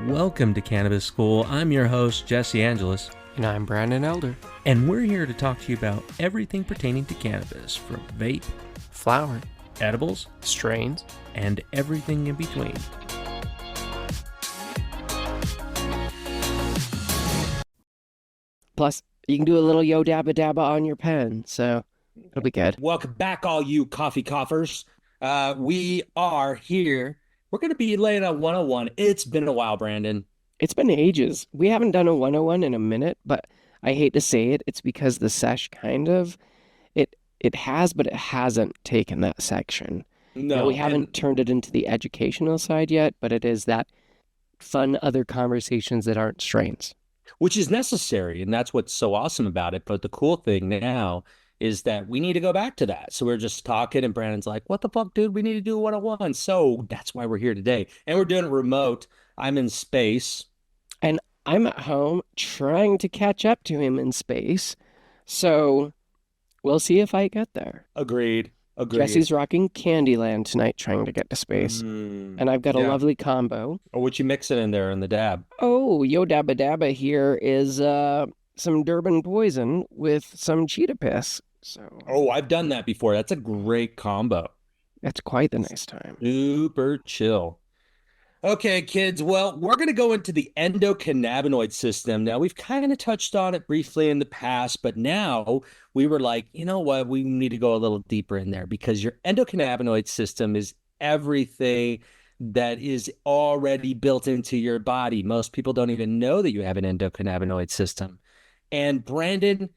Welcome to Cannabis School. I'm your host, Jesse Angeles. And I'm Brandon Elder. And we're here to talk to you about everything pertaining to cannabis, from vape, flower, edibles, strains, and everything in between. Plus, you can do a little yo dabba dabba on your pen, so it'll be good. Welcome back, all you coffee coughers. We are here. We're going to be laying on 101. It's been a while, Brandon. It's been ages. We haven't done a 101 in a minute, but I hate to say it. It's because the sesh kind of, it has, but it hasn't taken that section. No, Now, we haven't turned it into the educational side yet, but it is that fun other conversations that aren't strains. Which is necessary, and that's what's so awesome about it. But the cool thing now is that we need to go back to that. So we're just talking, and Brandon's like, what the fuck, dude? We need to do a 101. So that's why we're here today. And we're doing it remote. I'm in space. And I'm at home trying to catch up to him in space. So we'll see if I get there. Agreed. Jesse's rocking Candyland tonight trying to get to space. And I've got a lovely combo. Oh, what you mixing in there in the dab? Oh, yo dabba dabba here is some Durban poison with some cheetah piss. So I've done that before. That's a great combo. That's quite the nice time. Super chill. Okay, kids. Well, we're going to go into the endocannabinoid system. Now, we've kind of touched on it briefly in the past, but now we were like, you know what? We need to go a little deeper in there, because your endocannabinoid system is everything that is already built into your body. Most people don't even know that you have an endocannabinoid system. And Brandon,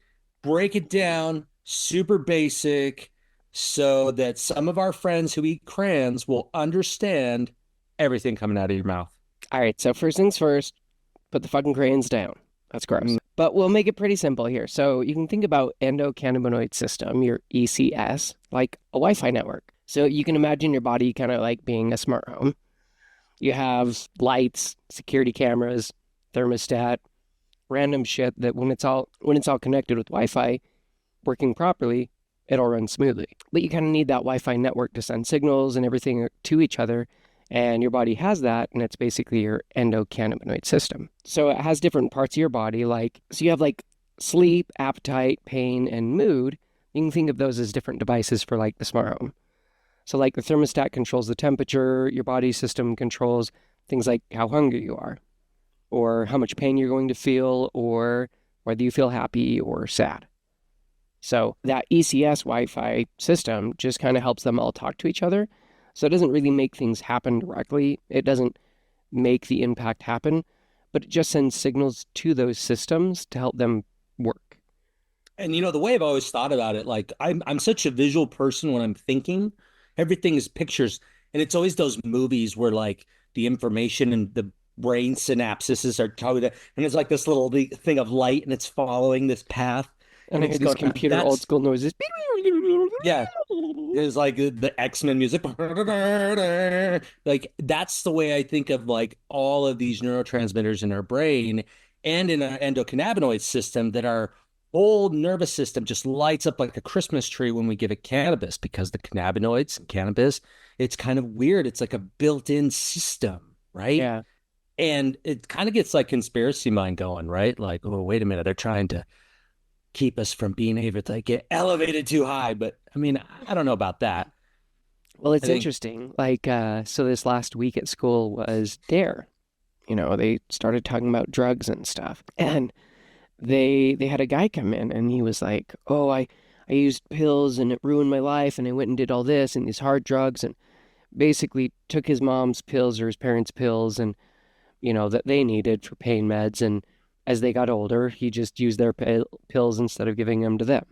break it down super basic so that some of our friends who eat crayons will understand everything coming out of your mouth. All right, so first things first, put the fucking crayons down. That's gross. But we'll make it pretty simple here. So you can think about endocannabinoid system, your ECS, like a Wi-Fi network. So you can imagine your body kind of like being a smart home. You have lights, security cameras, thermostat, random shit that when it's all connected with Wi-Fi, working properly, it'll run smoothly. But you kind of need that Wi-Fi network to send signals and everything to each other. And your body has that, and it's basically your endocannabinoid system. So it has different parts of your body, so you have like sleep, appetite, pain, and mood. You can think of those as different devices for like the smart home. So like the thermostat controls the temperature, your body system controls things like how hungry you are, or how much pain you're going to feel, or whether you feel happy or sad. So that ECS Wi-Fi system just kind of helps them all talk to each other. So it doesn't really make things happen directly. It doesn't make the impact happen, but it just sends signals to those systems to help them work. And the way I've always thought about it, like I'm such a visual person when I'm thinking. Everything is pictures, and it's always those movies where like the information and the brain synapses are towed, and it's like this little thing of light, and it's following this path. And it's these computer old school noises. Yeah. It's like the X-Men music. Like that's the way I think of like all of these neurotransmitters in our brain and in our endocannabinoid system, that our whole nervous system just lights up like a Christmas tree when we give it cannabis, because the cannabinoids and cannabis, it's kind of weird. It's like a built-in system, right? Yeah. And it kind of gets like conspiracy mind going, right? Like, oh, wait a minute, they're trying to keep us from being able to get elevated too high. But I mean, I don't know about that. Well, it's interesting. So this last week at school was DARE. They started talking about drugs and stuff. And they had a guy come in, and he was like, oh, I used pills and it ruined my life, and I went and did all this and these hard drugs, and basically took his mom's pills or his parents' pills and, that they needed for pain meds. And as they got older, he just used their pills instead of giving them to them.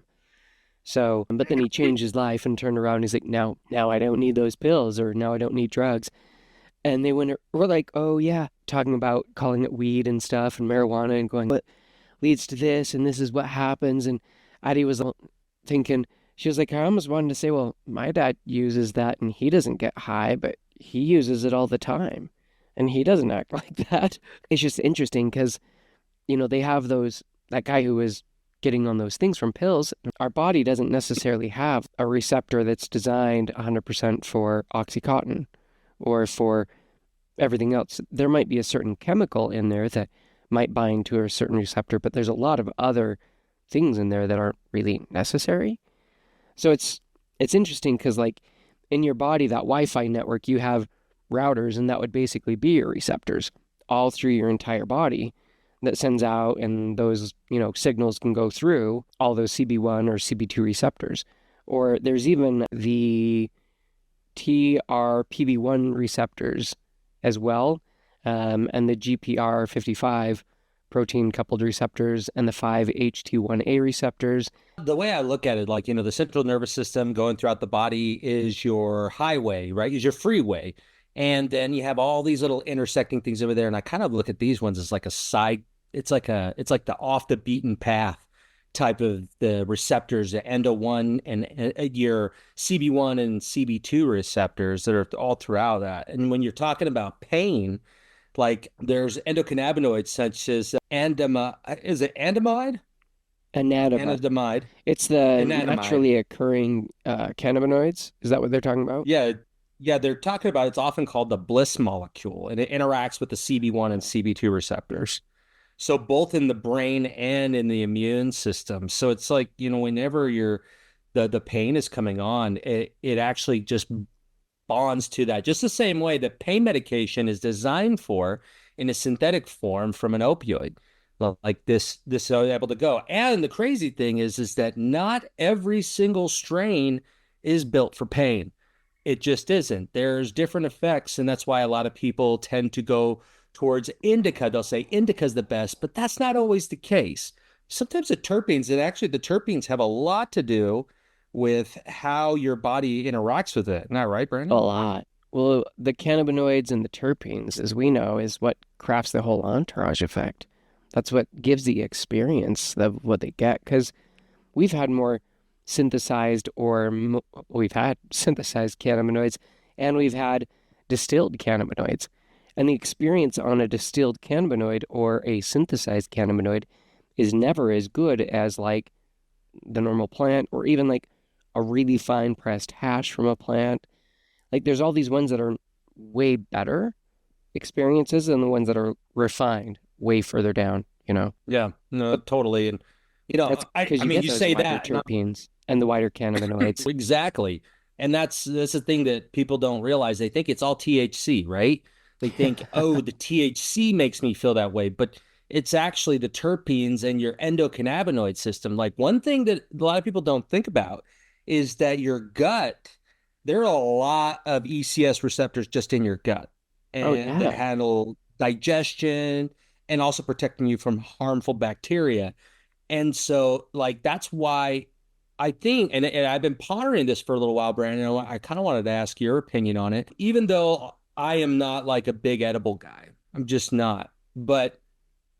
So, but then he changed his life and turned around and he's like, now I don't need those pills, or now I don't need drugs. And they were like, oh yeah, talking about calling it weed and stuff and marijuana and going, what leads to this and this is what happens. And Addie was thinking, she was like, I almost wanted to say, well, my dad uses that and he doesn't get high, but he uses it all the time and he doesn't act like that. It's just interesting because they have that guy who is getting on those things from pills. Our body doesn't necessarily have a receptor that's designed 100% for Oxycontin or for everything else. There might be a certain chemical in there that might bind to a certain receptor, but there's a lot of other things in there that aren't really necessary. So it's interesting because like in your body, that Wi-Fi network, you have routers, and that would basically be your receptors all through your entire body that sends out, and those, signals can go through all those CB1 or CB2 receptors. Or there's even the TRPV1 receptors as well, and the GPR55 protein coupled receptors, and the 5-HT1A receptors. The way I look at it, like, the central nervous system going throughout the body is your highway, right? Is your freeway. And then you have all these little intersecting things over there. And I kind of look at these ones as like a side, it's like the off the beaten path type of the receptors, the endo-1 and your CB1 and CB2 receptors that are all throughout that. And when you're talking about pain, like there's endocannabinoids such as is it andamide? Anandamide. It's the Anandamide. naturally occurring cannabinoids. Is that what they're talking about? Yeah. Yeah, they're talking about, it's often called the bliss molecule, and it interacts with the CB1 and CB2 receptors. So both in the brain and in the immune system. So it's like, whenever the pain is coming on, it actually just bonds to that. Just the same way that pain medication is designed for in a synthetic form from an opioid. Like this is able to go. And the crazy thing is that not every single strain is built for pain. It just isn't. There's different effects, and that's why a lot of people tend to go towards indica. They'll say indica's the best, but that's not always the case. Sometimes the terpenes have a lot to do with how your body interacts with it. Isn't that right, Brandon? A lot. Well, the cannabinoids and the terpenes, as we know, is what crafts the whole entourage effect. That's what gives the experience of what they get, because we've had synthesized cannabinoids, and we've had distilled cannabinoids. And the experience on a distilled cannabinoid or a synthesized cannabinoid is never as good as like the normal plant, or even like a really fine pressed hash from a plant. Like there's all these ones that are way better experiences than the ones that are refined way further down, Yeah, no, totally. And that's because you say that terpenes and the wider cannabinoids. Exactly. And that's the thing that people don't realize. They think it's all THC, right? They think, oh, the THC makes me feel that way, but it's actually the terpenes and your endocannabinoid system. Like one thing that a lot of people don't think about is that your gut, there are a lot of ECS receptors just in your gut, and that handle digestion and also protecting you from harmful bacteria. And so like, that's why I think, and I've been pondering this for a little while, Brandon, I kind of wanted to ask your opinion on it, even though I am not like a big edible guy. I'm just not. But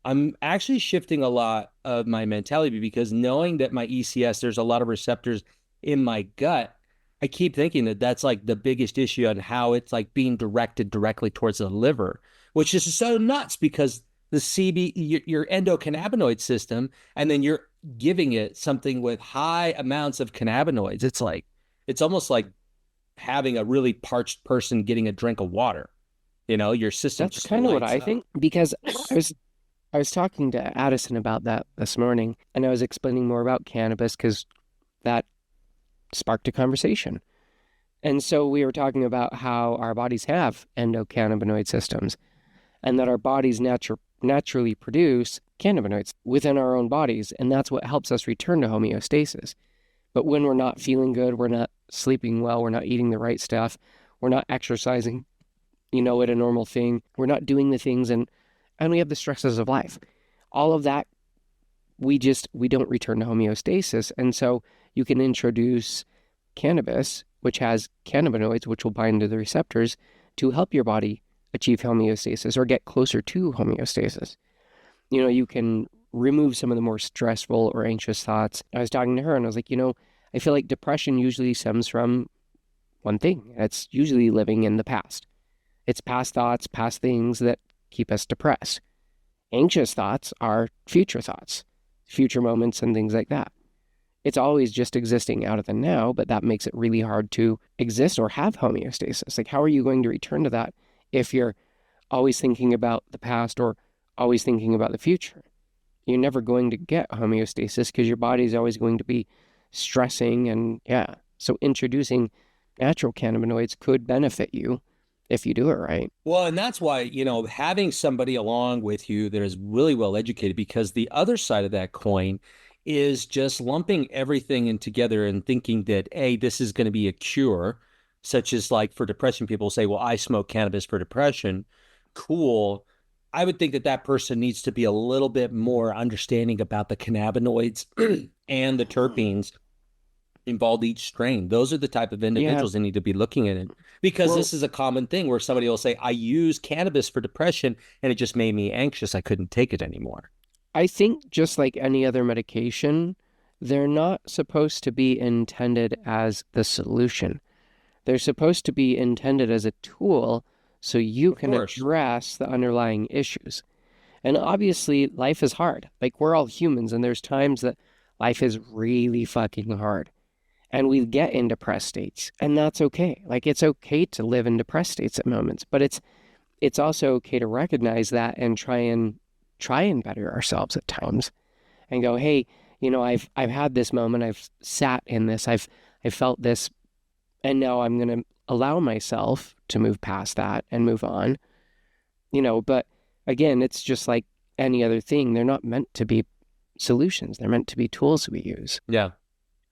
I'm actually shifting a lot of my mentality, because knowing that my ECS, there's a lot of receptors in my gut, I keep thinking that that's like the biggest issue on how it's like being directed directly towards the liver, which is so nuts, because the your endocannabinoid system, and then you're giving it something with high amounts of cannabinoids. It's almost like having a really parched person getting a drink of water. Your system. That's kind of what I think, because I was talking to Addison about that this morning, and I was explaining more about cannabis because that sparked a conversation. And so we were talking about how our bodies have endocannabinoid systems, and that our bodies naturally produce cannabinoids within our own bodies, and that's what helps us return to homeostasis. But when we're not feeling good, we're not sleeping well, we're not eating the right stuff, we're not exercising, at a normal thing, we're not doing the things, and we have the stresses of life. All of that, we don't return to homeostasis. And so you can introduce cannabis, which has cannabinoids, which will bind to the receptors to help your body achieve homeostasis or get closer to homeostasis. You can remove some of the more stressful or anxious thoughts. I was talking to her and I was like, I feel like depression usually stems from one thing. It's usually living in the past. It's past thoughts, past things that keep us depressed. Anxious thoughts are future thoughts, future moments and things like that. It's always just existing out of the now, but that makes it really hard to exist or have homeostasis. Like, how are you going to return to that if you're always thinking about the past or always thinking about the future. You're never going to get homeostasis because your body's always going to be stressing. And yeah, so introducing natural cannabinoids could benefit you if you do it right. Well, and that's why, having somebody along with you that is really well educated, because the other side of that coin is just lumping everything in together and thinking that, hey, this is going to be a cure, such as like for depression, people say, well, I smoke cannabis for depression. Cool. I would think that that person needs to be a little bit more understanding about the cannabinoids and the terpenes involved each strain. Those are the type of individuals that need to be looking at it, because this is a common thing where somebody will say, I use cannabis for depression and it just made me anxious. I couldn't take it anymore. I think just like any other medication, they're not supposed to be intended as the solution. They're supposed to be intended as a tool so you can address the underlying issues. And obviously, life is hard. Like, we're all humans, and there's times that life is really fucking hard. And we get in depressed states, and that's okay. Like, it's okay to live in depressed states at moments, but it's also okay to recognize that and try and better ourselves at times and go, hey, I've had this moment, I've sat in this, I've felt this, and now I'm going to allow myself to move past that and move on. But again, it's just like any other thing. They're not meant to be solutions. They're meant to be tools we use. Yeah.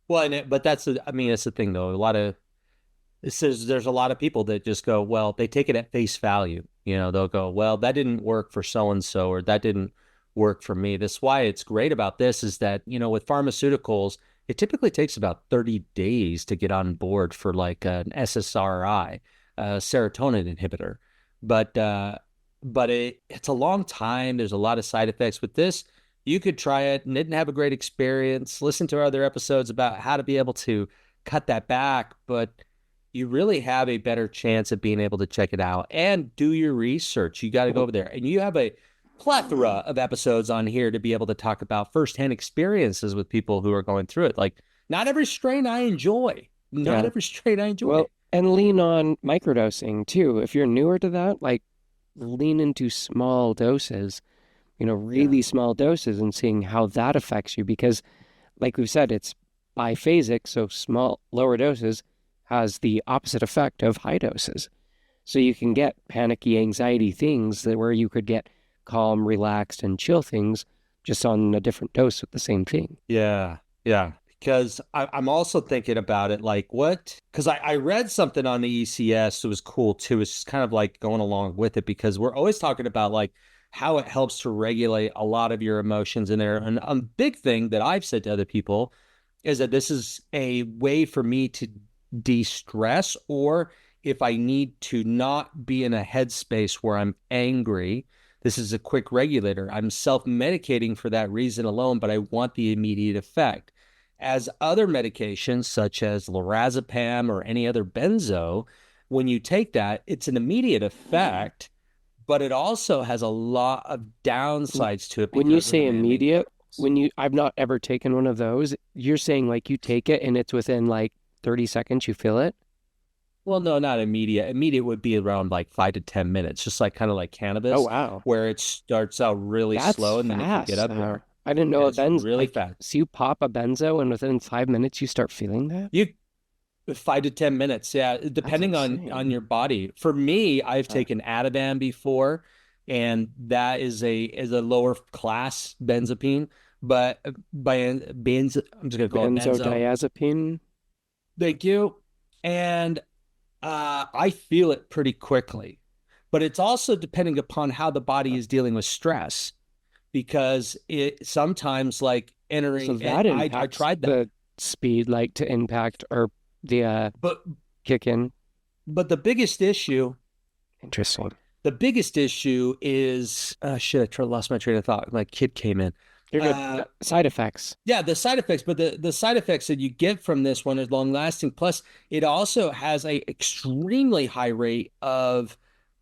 Well, but that's the thing though. There's a lot of people that just go, well, they take it at face value. They'll go, well, that didn't work for so-and-so, or that didn't work for me. That's why it's great about this is that, with pharmaceuticals, it typically takes about 30 days to get on board for like an SSRI, a serotonin inhibitor. But it's a long time. There's a lot of side effects with this. You could try it and didn't have a great experience. Listen to our other episodes about how to be able to cut that back, but you really have a better chance of being able to check it out and do your research. You got to go over there, and you have a plethora of episodes on here to be able to talk about firsthand experiences with people who are going through it. Like, not every strain I enjoy. Every strain I enjoy. Well, and lean on microdosing too. If you're newer to that, like, lean into small doses, really small doses, and seeing how that affects you. Because like we've said, it's biphasic. So lower doses has the opposite effect of high doses. So you can get panicky anxiety things where you could get calm, relaxed, and chill things just on a different dose with the same thing. Yeah. Yeah. Because I'm also thinking about it like because I read something on the ECS that was cool too. It's just kind of like going along with it, because we're always talking about like how it helps to regulate a lot of your emotions in there. And a big thing that I've said to other people is that this is a way for me to de-stress, or if I need to not be in a headspace where I'm angry, this is a quick regulator. I'm self-medicating for that reason alone, but I want the immediate effect. As other medications, such as lorazepam or any other benzo, when you take that, it's an immediate effect, but it also has a lot of downsides to it. When you say immediate, I've not ever taken one of those, you're saying like you take it and it's within like 30 seconds you feel it? Well, no, not immediate. Immediate would be around like 5 to 10 minutes, just like kind of like cannabis. Oh, wow. Where it starts out really slow and then if you get up there. I didn't know it's really fast. So you pop a benzo and within 5 minutes you start feeling that? 5 to 10 minutes, yeah, depending on your body. For me, I've taken Ativan before, and that is a lower class benzopine, but I'm just gonna call it benzo. Benzodiazepine. Thank you. And I feel it pretty quickly, but it's also depending upon how the body is dealing with stress, because it sometimes like entering. So that I tried that. The speed, like to impact or the kick in. But the biggest issue. Interesting. The biggest issue is shit. I lost my train of thought. My kid came in. You're good. Side effects. Yeah, the side effects, but the side effects that you get from this one is long lasting. Plus, it also has a extremely high rate of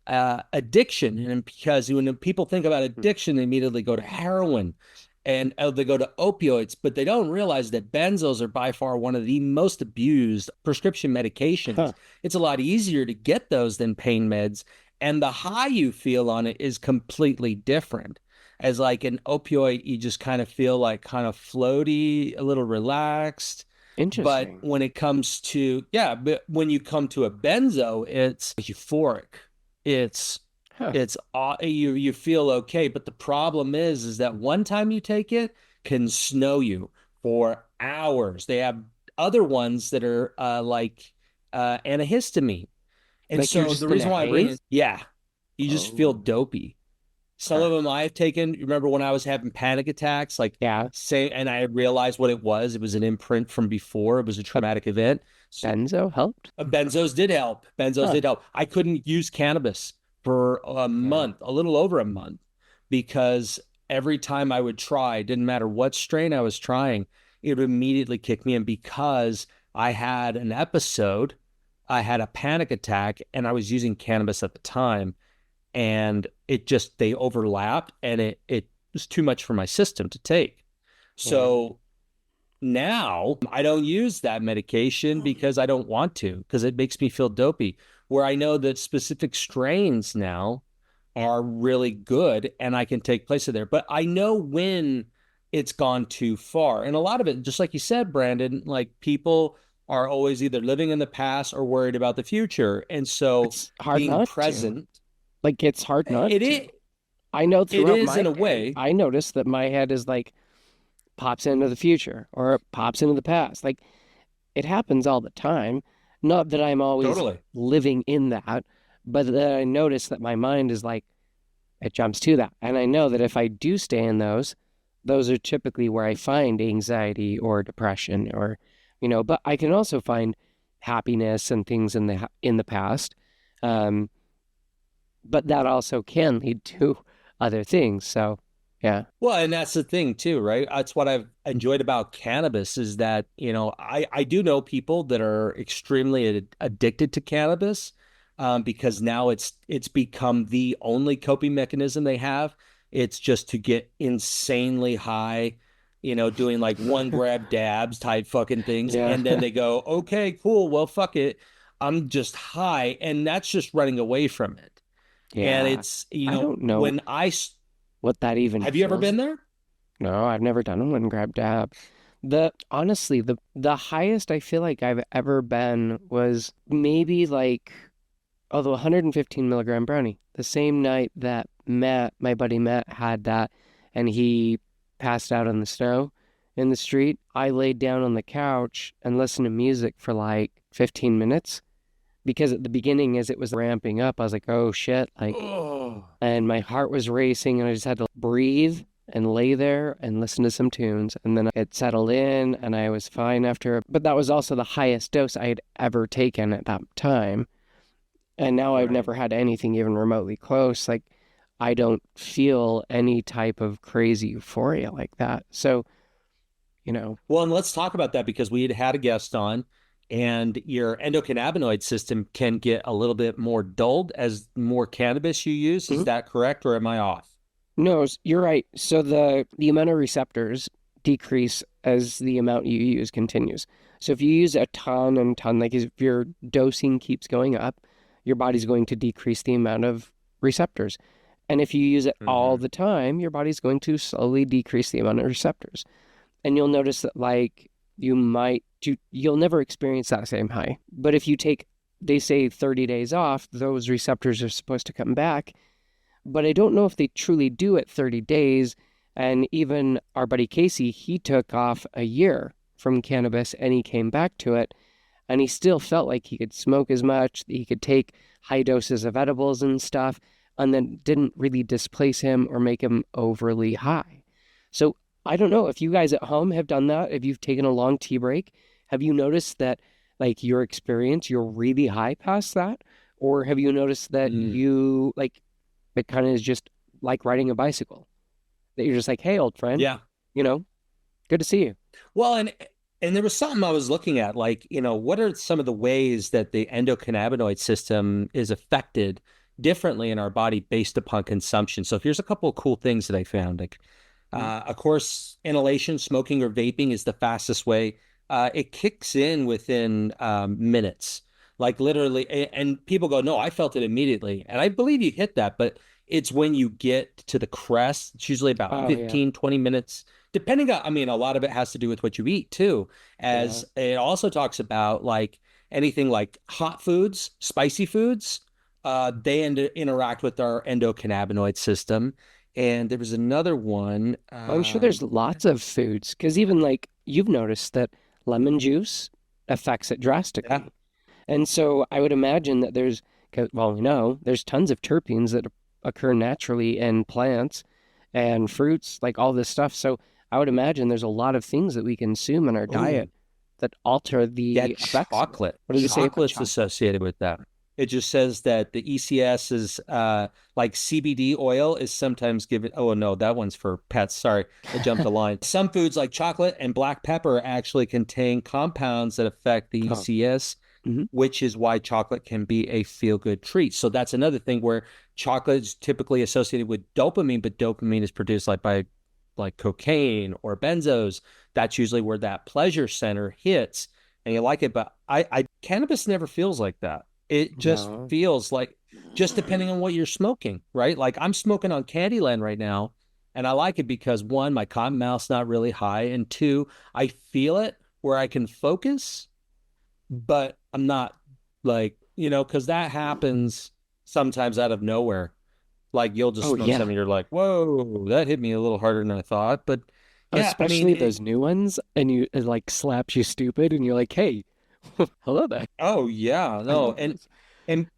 addiction, and because when people think about addiction, they immediately go to heroin and they go to opioids, but they don't realize that benzos are by far one of the most abused prescription medications. It's a lot easier to get those than pain meds, And the high you feel on it is completely different. As like an opioid, you just kind of feel like kind of floaty, a little relaxed. But Interesting. when it comes to, yeah, but when you come to a benzo, it's euphoric. It's Huh. you feel okay, but the problem is that one time you take it can snow you for hours. They have other ones that are antihistamine. And Like you're so the just in a reason why I bring it, haze? yeah, you just feel Oh. dopey. Some Huh. of them I've taken. Remember when I was having panic attacks, like Yeah. say, and I realized what it was. It was an imprint from before. It was a A traumatic event. So, benzo helped? benzos did help. Benzos Huh. did help. I couldn't use cannabis for a Yeah. month, a little over a month, because every time I would try, it didn't matter what strain I was trying, it would immediately kick me in because I had an episode, I had a panic attack, and I was using cannabis at the time, and it just they overlapped, and it was too much for my system to take. Yeah. So now I don't use that medication because I don't want to, because it makes me feel dopey. Where I know that specific strains now are really good and I can take place of there. But I know when it's gone too far. And a lot of it, just like you said, Brandon, like people are always either living in the past or worried about the future. And so It's hard being not to. present, Like it's hard not it to. is, I know it throughout is my in a day, way, I notice that my head is like pops into the future or it pops into the past. Like it happens all the time. Not that I'm always totally. living in that, but that I notice that my mind is like, it jumps to that. And I know that if I do stay in those are typically where I find anxiety or depression or, but I can also find happiness and things in the past. Um, but that also can lead to other things. So, yeah. Well, and that's the thing too, right? That's what I've enjoyed about cannabis is that, I do know people that are extremely addicted to cannabis, because now it's become the only coping mechanism they have. It's just to get insanely high, doing like one grab dabs type fucking things. Yeah. And then they go, okay, cool. Well, fuck it. I'm just high. And that's just running away from it. And Yeah. it's, I don't know when what that even have you ever feels. been there? No, I've never done a one grab dab. Honestly, the highest I feel like I've ever been was maybe like, the 115 milligram brownie. The same night that my buddy Matt, had that and he passed out on the snow in the street, I laid down on the couch and listened to music for like 15 minutes because at the beginning, as it was ramping up, I was like, oh shit, like, Oh, and my heart was racing and I just had to breathe and lay there and listen to some tunes. And then it settled in and I was fine after. But that was also the highest dose I had ever taken at that time. And now I've right. never had anything even remotely close. Like, I don't feel any type of crazy euphoria like that. So, you know, Well, and let's talk about that because we had a guest on, and your endocannabinoid system can get a little bit more dulled as more cannabis you use. Is mhm. that correct, or am I off? No, you're right. So the amount of receptors decrease as the amount you use continues. So if you use a ton and ton, like if your dosing keeps going up, your body's going to decrease the amount of receptors. And if you use it all Hmm. the time, your body's going to slowly decrease the amount of receptors. And you'll notice that like you'll never experience that same high. But if you take, they say 30 days off, those receptors are supposed to come back, but I don't know if they truly do at 30 days. And even our buddy Casey, he took off a year from cannabis and he came back to it and he still felt like he could smoke as much, he could take high doses of edibles and stuff, and then didn't really displace him or make him overly high. So I don't know if you guys at home have done that, if you've taken a long tea break, have you noticed that like your experience, you're really high past that? Or have you noticed that Mm. you like it kind of is just like riding a bicycle. That you're just like, hey, old friend, Yeah. you know, good to see you. Well, and there was something I was looking at, like, what are some of the ways that the endocannabinoid system is affected differently in our body based upon consumption? So here's a couple of cool things that I found. Like, Mm. of course, inhalation, smoking, or vaping is the fastest way. It kicks in within minutes. Like literally, and people go, no, I felt it immediately. And I believe you hit that, but it's when you get to the crest, it's usually about Oh yeah, 15, 20 minutes, depending on, I mean, a lot of it has to do with what you eat too, yeah. as it also talks about like anything like hot foods, spicy foods, they interact with our endocannabinoid system. And there was another one. Well, I'm sure there's lots of foods because even like you've noticed that lemon juice affects it Yeah. drastically. And so I would imagine that there's, well, we know there's tons of terpenes that occur naturally in plants and fruits, like all this stuff. So I would imagine there's a lot of things that we consume in our Oh, diet that alter yeah, the effects of it. chocolate. What does it say about Chocolate's chocolate? associated with that. It just says that the ECS is like CBD oil is sometimes given. Oh no, that one's for pets. Sorry, I jumped a line. Some foods like chocolate and black pepper actually contain compounds that affect the Oh, ECS, hmm. which is why chocolate can be a feel-good treat. So that's another thing where chocolate is typically associated with dopamine, but dopamine is produced like by like cocaine or benzos. That's usually where that pleasure center hits and you like it. But cannabis never feels like that. It just No. feels like just depending on what you're smoking, right? Like I'm smoking on Candyland right now, and I like it because one, my cotton mouth's not really high, and two, I feel it where I can focus, but I'm not like, because that happens sometimes out of nowhere. Like you'll just Oh smoke yeah. something, you're like, whoa, that hit me a little harder than I thought. But yeah, I mean, Especially those new ones, and it like slaps you stupid, and you're like, "Hey, hello there. oh yeah, I no, love and this." and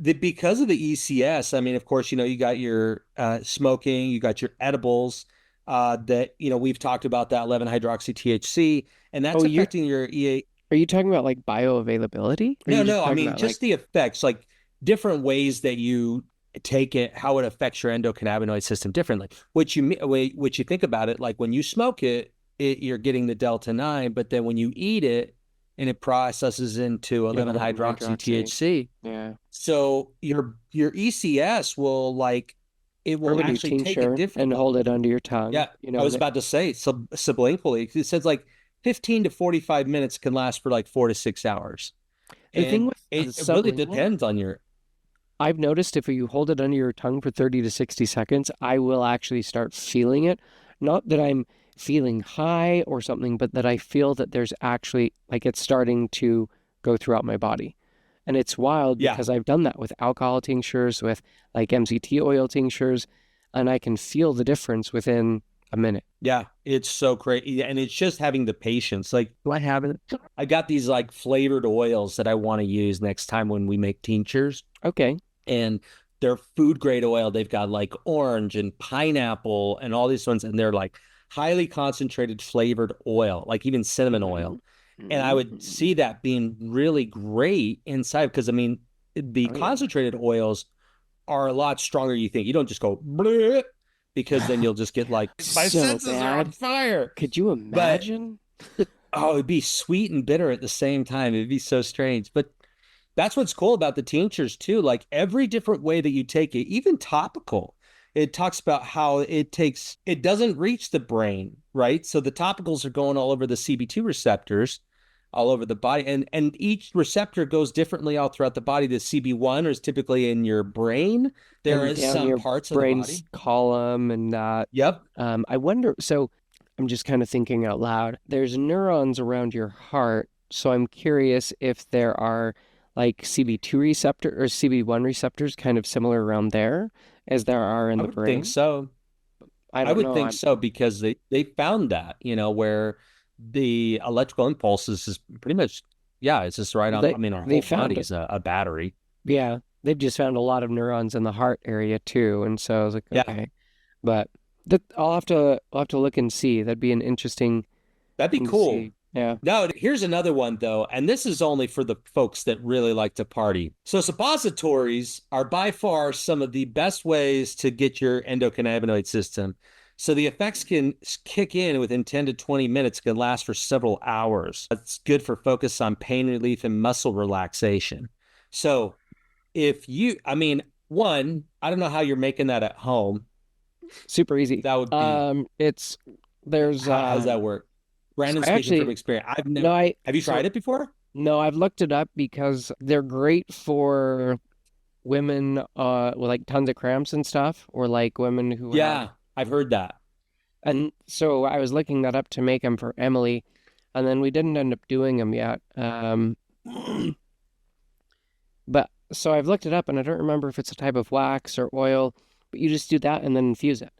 because of the ECS, I mean, of course, you got your smoking, you got your edibles, that we've talked about that 11 hydroxy THC, and Oh, that's you're affecting your EA. are you talking about like bioavailability? Or are No, you just no, I talking mean about like, just the effects, like different ways that you take it, how it affects your endocannabinoid system differently. Which you think about it, like when you smoke it, you're getting the delta 9, but then when you eat it and it processes into you have 11 11 hydroxy hydroxy? THC, Yeah. so your ECS will like it Or will when you actually take it tincture and differently. hold it under your tongue, Yeah, I and was about to say sublingually. It says like 15 to 45 minutes can last for like 4 to 6 hours. the thing And with it really sublingual, depends on your, I've noticed if you hold it under your tongue for 30 to 60 seconds, I will actually start feeling it. Not that I'm feeling high or something, but that I feel that there's actually like it's starting to go throughout my body. And it's wild yeah, because I've done that with alcohol tinctures, with like MCT oil tinctures, and I can feel the difference within a minute. yeah, it's so crazy. And it's just having the patience. Like Do I have it? I got these like flavored oils that I want to use next time when we make tinctures. Okay. And they're food grade oil. They've got like orange and pineapple and all these ones, and they're like highly concentrated flavored oil, like even cinnamon Mm-hmm. oil. And I would Mm-hmm. see that being really great inside because I mean, the Oh yeah. concentrated oils are a lot stronger than you think. You don't just go bleh, because then you'll just get like my So senses are on bad. fire. Could you But imagine? oh, it'd be sweet and bitter at the same time. It'd be so strange. But that's what's cool about the tinctures too. Like every different way that you take it, even topical, it talks about how it doesn't reach the brain, right? So the topicals are going all over the CB2 receptors, all over the body, and each receptor goes differently all throughout the body. The CB1 is typically in your brain. There And is down some your parts of the brain's body. column and that. Yep. I wonder, so I'm just kind of thinking out loud. There's neurons around your heart, so I'm curious if there are like CB2 receptor or CB1 receptors kind of similar around there as there are in I the would think brain. so. I I don't would know. think so because they found that, where the electrical impulses is pretty much, yeah, it's just right Well, on. I mean, our they whole found it. body's a battery. Yeah, they've just found a lot of neurons in the heart area too, and so I was like, Yeah, okay, but I'll have to look and see. That'd be an interesting that'd be thing to cool. see. Yeah. Now, here's another one though, and this is only for the folks that really like to party. So suppositories are by far some of the best ways to get your endocannabinoid system. So the effects can kick in within 10 to 20 minutes, can last for several hours. It's good for focus on pain relief and muscle relaxation. So I mean, one, I don't know how you're making that at home. Super easy. That would be, It's there's how's that work? so Brandon I speaking from actually experience. I've no never, I have you so tried it before? No, I've looked it up because they're great for women with like tons of cramps and stuff, or like women who have. Yeah, I've heard that. And so I was looking that up to make them for Emily, and then we didn't end up doing them yet. But so I've looked it up, and I don't remember if it's a type of wax or oil, but you just do that and then infuse it,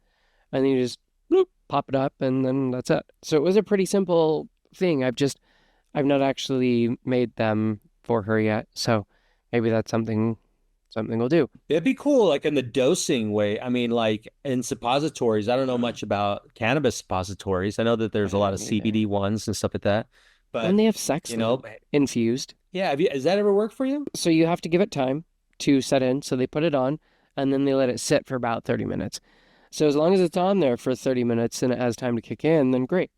and then you just bloop, pop it up, and then that's it. So it was a pretty simple thing. I've not actually made them for her yet, so maybe that's something we'll do. It'd be cool, like in the dosing way. I mean, like in suppositories, I don't know much about cannabis suppositories. I know that I there's a lot of don't either. CBD ones and stuff like that. And But, they have sex you in know, them, infused. yeah, has that ever worked for you? So you have to give it time to set in. So they put it on and then they let it sit for about 30 minutes. So as long as it's on there for 30 minutes and it has time to kick in, then great.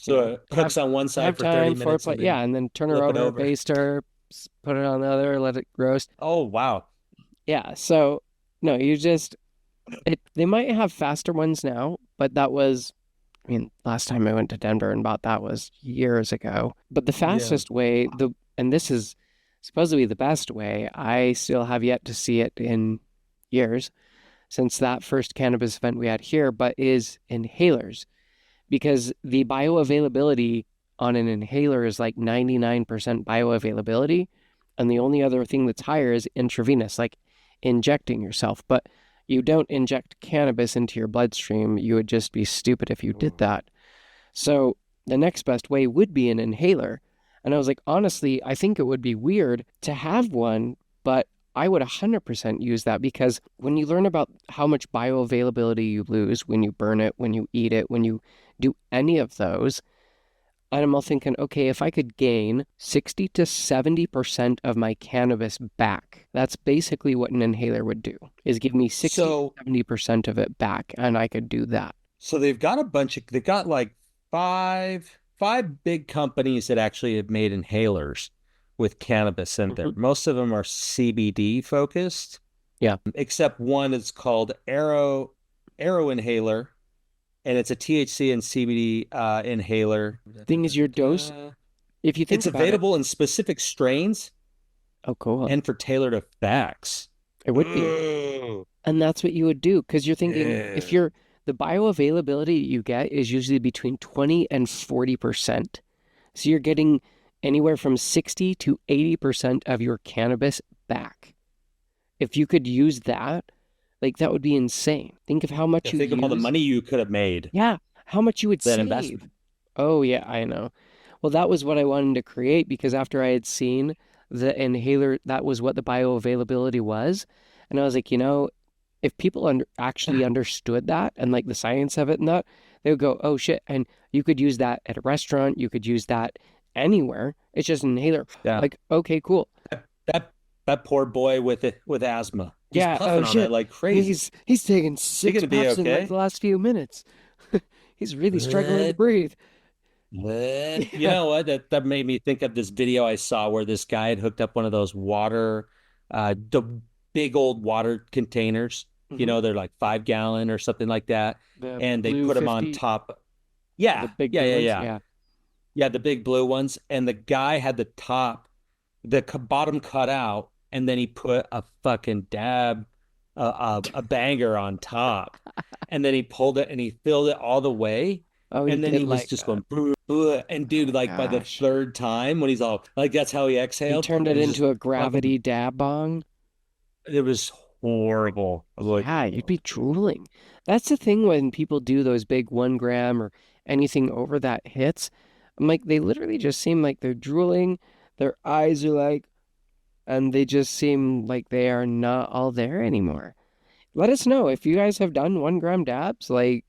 You So know, it cooks on one side have for 30 time for minutes play. and Yeah, then and then turn her flip it over, over. baste her, put it on the other, let it roast. Oh, wow. Yeah. So no, you just they might have faster ones now, but that was I mean, last time I went to Denver and bought that was years ago. But the Yeah. fastest way, and this is supposedly the best way, I still have yet to see it in years since that first cannabis event we had here, but is inhalers because the bioavailability on an inhaler is like 99% bioavailability. And the only other thing that's higher is intravenous, like injecting yourself. But you don't inject cannabis into your bloodstream. You would just be stupid if you did that. So the next best way would be an inhaler. And I was like, honestly, I think it would be weird to have one, but I would 100% use that because when you learn about how much bioavailability you lose when you burn it, when you eat it, when you do any of those, I'm all thinking, okay, if I could gain 60 to 70% of my cannabis back, that's basically what an inhaler would do, is give me 60 to So 70% of it back, and I could do that. so they've got like five big companies that actually have made inhalers with cannabis in there. Hmm. Most of them are CBD focused, Yeah. except one is called Arrow Inhaler, and it's a THC and CBD inhaler. Thing is, your dose, if you think It's about it, available in specific strains oh, cool. and for tailored effects. It would be. Ooh. And that's what you would do because you're thinking if Yeah. you're the bioavailability you get is usually between 20 and 40%. So you're getting anywhere from 60 to 80% of your cannabis back. If you could use that, like that would be insane. Think of how much Yeah, you think of all the use. money you could have made Yeah, how much you would that save. investment. Oh, yeah, I know. Well, that was what I wanted to create because after I had seen the inhaler, that was what the bioavailability was. And I was like, if people actually understood that and like the science of it and that, they would go, oh shit. And you could use that at a restaurant, you could use that anywhere. It's just an inhaler. Yeah. Like, okay, cool. That that poor boy with asthma. He's Yeah, oh puffing on that shit. like crazy. He's taken He 6 gonna be puffs in like the okay? last few minutes. He's really struggling to What? breathe. What? You Yeah. know what? That made me think of this video I saw where this guy had hooked up one of those the big old water containers. You Hmm. know, they're like 5 gallon or something like that. The And they blue put them on 50, top. the Yeah, big yeah, blue yeah, ones. yeah. Yeah. Yeah, the big blue ones. And the guy had the bottom cut out, and then he put a fucking a banger on top, and then he pulled it and he filled it all the way, Oh, he and then did he was like just that. going, "Bruh, bruh." And dude, Oh like by the gosh. third time when he's all like, that's how he He exhaled. turned It it was just into a fucking, gravity dab bong. it was horrible. I was like, Yeah, you'd be drooling. That's the thing when people do those big 1 gram or anything over that hits. I'm like, they literally just seem like they're drooling. Their eyes are like, and they just seem like they are not all there anymore. Let us know if you guys have done 1 gram dabs. Like,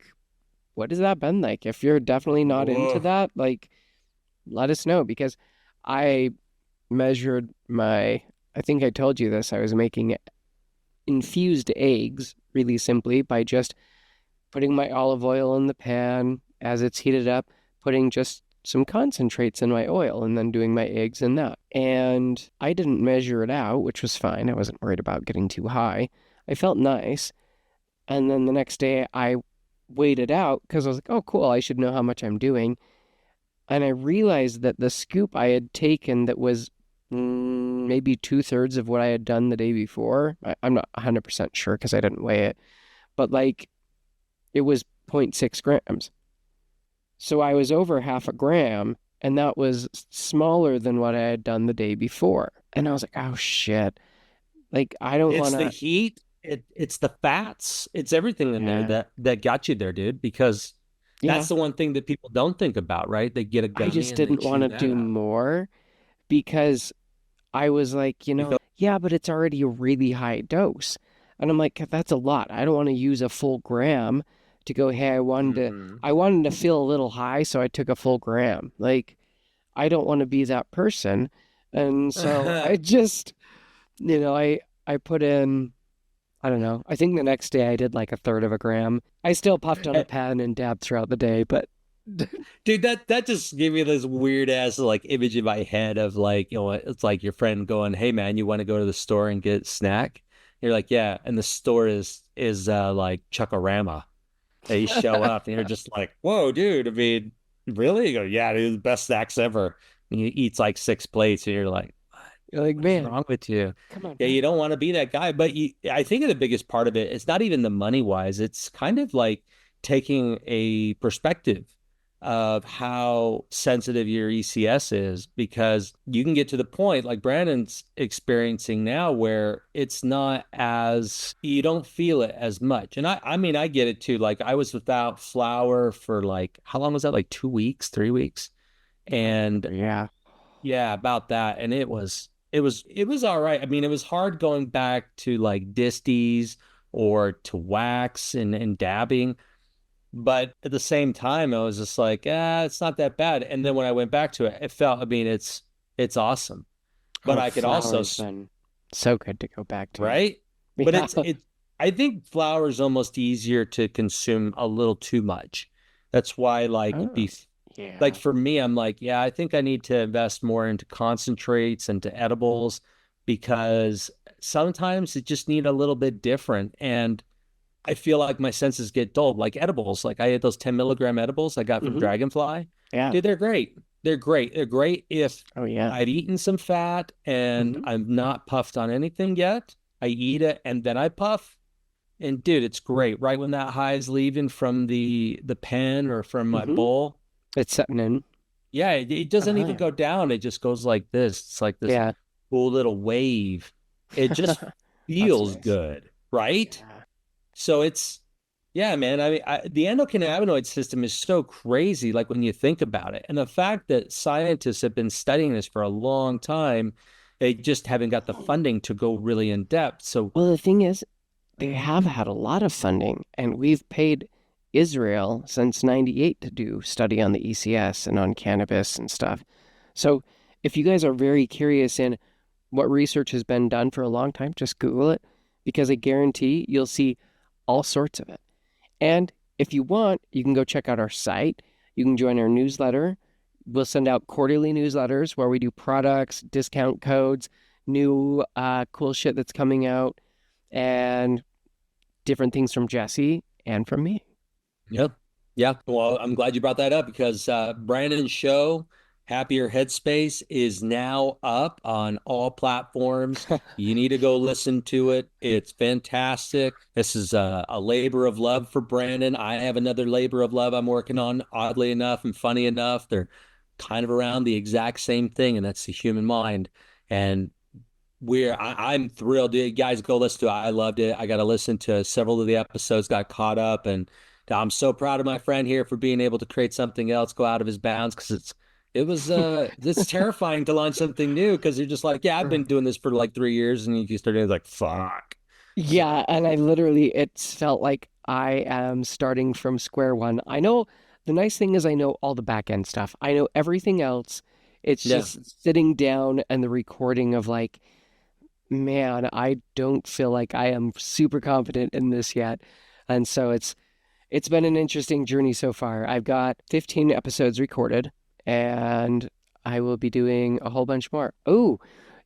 what has that been like? If you're definitely not into whoa. that, like, let us know because I measured I think I told you this. I was making infused eggs really simply by just putting my olive oil in the pan as it's heated up, putting just some concentrates in my oil, and then doing my eggs in that. And I didn't measure it out, which was fine. I wasn't worried about getting too high. I felt nice. And then the next day I weighed it out because I was like, oh, cool, I should know how much I'm doing. And I realized that the scoop I had taken that was maybe 2/3 of what I had done the day before. I'm not 100% sure because I didn't weigh it, but like it was zero point 0.6 grams. So I was over half a gram, and that was smaller than what I had done the day before. And I was like, oh shit. Like I don't want It's the to, heat, it's the fats, it's everything in there yeah, that got you there, dude, because yeah. that's the one thing that people don't think about, right? They get a I gummy just and they didn't want chew to that do up. more because I was like, You feel yeah, but it's already a really high dose. And I'm like, that's a lot. I don't want to use a full gram to go, hey, hmm I wanted to feel a little high, so I took a full gram. Like, I don't want to be that person. And so I just, I put in, I don't know. I think the next day I did like a third of a gram. I still puffed on a pen and dabbed throughout the day, but Dude, that just gave me this weird ass like image in my head of like, it's like your friend going, "Hey man, you want to go to the store and get a snack?" You're like, "Yeah," and the store is like Chuckarama. And you show up and you're just like, "Whoa, dude! I mean, really?" You go, "Yeah, dude, the best snacks ever." And you eat like 6 plates, and you're like, you're like, what is man, wrong with you? come on, Yeah, man. you don't want to be that guy. But I think the biggest part of it, it's not even the money wise. It's kind of like taking a perspective of how sensitive your ECS is, because you can get to the point like Brandon's experiencing now where it's not as, you don't feel it as much. And I mean, I get it too. Like I was without flour for like, how long was that? Like 2 weeks, 3 weeks. I And remember, yeah. yeah, about that. And it was all right. I mean, it was hard going back to like disties or to wax and dabbing, but at the same time, I was just like, it's not that bad. And then when I went back to it, it felt, I mean, it's awesome. But Oh, I could also, flower's been so good to go back to. right? But Yeah. I think flour is almost easier to consume a little too much. That's why like Oh, beef, like yeah. for me, I'm like, yeah, I think I need to invest more into concentrates and to edibles, because sometimes it just need a little bit different. And I feel like my senses get dulled, like edibles. Like I had those 10 milligram edibles I got from Hmm. Dragonfly. Yeah. Dude, they're great. They're great. They're great if Oh, yeah. I've eaten some fat and Hmm. I'm not puffed on anything yet. I eat it and then I puff. And dude, it's great. Right when that high is leaving from the pen or from my Hmm. bowl, It's setting in. yeah, it doesn't Oh, even yeah. go down. It just goes like this. It's like this Yeah. cool little wave. It just That's feels nice. good, right? Yeah. So yeah, man. I mean, the endocannabinoid system is so crazy, like when you think about it. And the fact that scientists have been studying this for a long time, they just haven't got the funding to go really in depth. So, Well, the thing is, they have had a lot of funding, and we've paid Israel since '98 to do study on the ECS and on cannabis and stuff. So if you guys are very curious in what research has been done for a long time, just Google it because I guarantee you'll see all sorts of it. And if you want, you can go check out our site. You can join our newsletter. We'll send out quarterly newsletters where we do products, discount codes, new cool shit that's coming out, and different things from Jesse and from me. yep. Yeah. Well, I'm glad you brought that up because Brandon's show, Happier Headspace, is now up on all platforms. You need to go listen to it. It's fantastic. This is a labor of love for Brandon. I have another labor of love I'm working on, oddly enough and funny enough. They're kind of around the exact same thing, and that's the human mind. And I'm thrilled. You guys go listen to it. I loved it. I got to listen to several of the episodes, got caught up, and I'm so proud of my friend here for being able to create something else, go out of his bounds, because it's terrifying to launch something new because you're just like, yeah, I've been doing this for like 3 years, and you start doing like, fuck. Yeah, So and I literally, it's felt like I am starting from square one. I know the nice thing is I know all the back end stuff. I know everything else. It's yeah, just sitting down and the recording of like, man, I don't feel like I am super confident in this yet. And so it's been an interesting journey so far. I've got 15 episodes recorded and I will be doing a whole bunch more. Oh,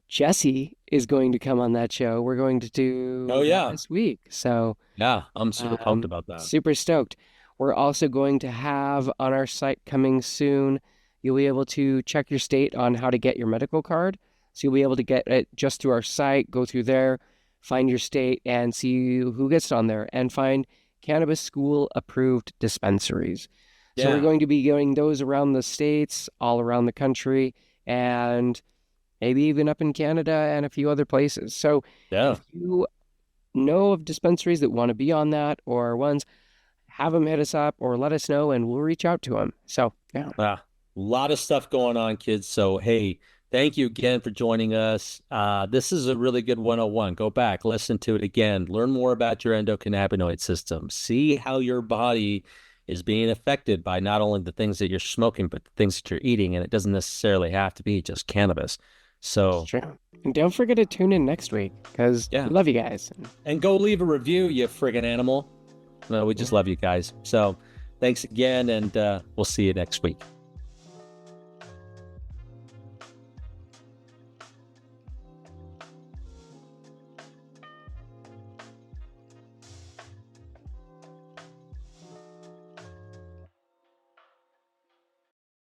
Jesse is going to come on that show. We're going to oh do that yeah, this week. So, yeah, I'm super pumped about that. super stoked. We're also going to have on our site coming soon You'll be able to check your state on how to get your medical card. So you'll be able to get it just through our site, go through there, find your state, and see who gets on there, and find cannabis school approved dispensaries. So we're going to be getting those around the states, all around the country, and maybe even up in Canada and a few other places. So if you know of dispensaries that want to be on that or ones, have them hit us up or let us know and we'll reach out to them. So, yeah. A lot of stuff going on, kids. So, hey, thank you again for joining us. This is a really good 101. Go back, listen to it again, learn more about your endocannabinoid system, see how your body is being affected by not only the things that you're smoking, but the things that you're eating. And it doesn't necessarily have to be just cannabis. So, and don't forget to tune in next week because we love you guys. And go leave a review, you friggin' animal. No, we just love you guys. So thanks again, and we'll see you next week.